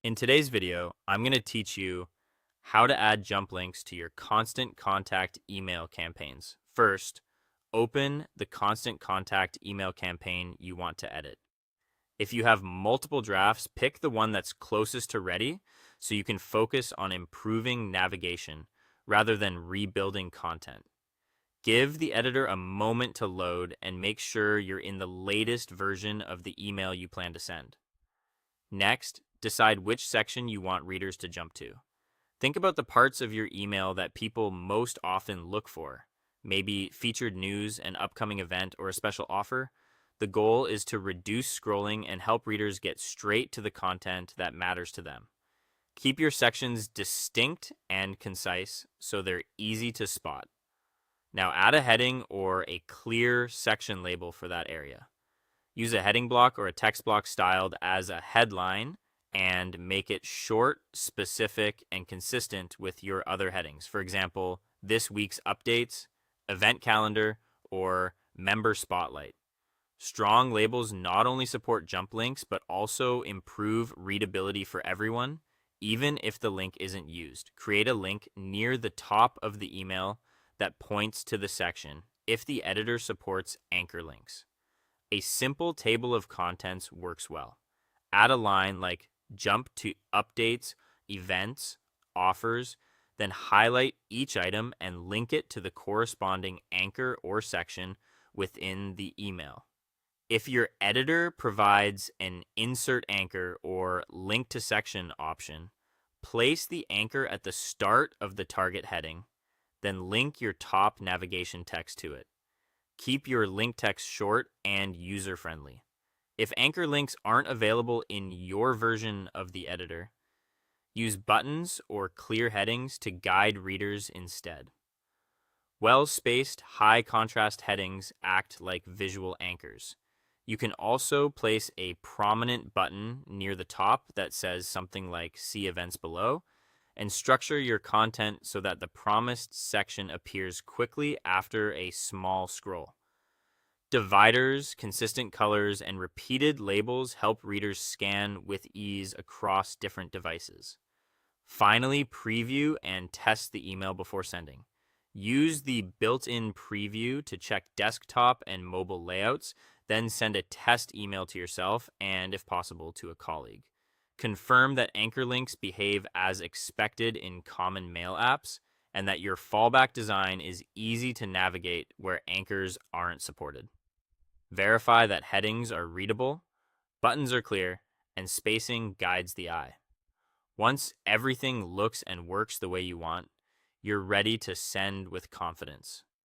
In today's video, I'm going to teach you how to add jump links to your Constant Contact email campaigns. First, open the Constant Contact email campaign you want to edit. If you have multiple drafts, pick the one that's closest to ready so you can focus on improving navigation rather than rebuilding content. Give the editor a moment to load and make sure you're in the latest version of the email you plan to send. Next, decide which section you want readers to jump to. Think about the parts of your email that people most often look for, maybe featured news, an upcoming event, or a special offer. The goal is to reduce scrolling and help readers get straight to the content that matters to them. Keep your sections distinct and concise so they're easy to spot. Now add a heading or a clear section label for that area. Use a heading block or a text block styled as a headline and make it short, specific, and consistent with your other headings. For example, this week's updates, event calendar, or member spotlight. Strong labels not only support jump links, but also improve readability for everyone, even if the link isn't used. Create a link near the top of the email that points to the section if the editor supports anchor links. A simple table of contents works well. Add a line like jump to updates, events, offers, then highlight each item and link it to the corresponding anchor or section within the email. If your editor provides an insert anchor or link to section option, place the anchor at the start of the target heading, then link your top navigation text to it. Keep your link text short and user-friendly. If anchor links aren't available in your version of the editor, use buttons or clear headings to guide readers instead. Well-spaced, high-contrast headings act like visual anchors. You can also place a prominent button near the top that says something like "See events below," and structure your content so that the promised section appears quickly after a small scroll. Dividers, consistent colors, and repeated labels help readers scan with ease across different devices. Finally, preview and test the email before sending. Use the built-in preview to check desktop and mobile layouts, then send a test email to yourself and, if possible, to a colleague. Confirm that anchor links behave as expected in common mail apps and that your fallback design is easy to navigate where anchors aren't supported. Verify that headings are readable, buttons are clear, and spacing guides the eye. Once everything looks and works the way you want, you're ready to send with confidence.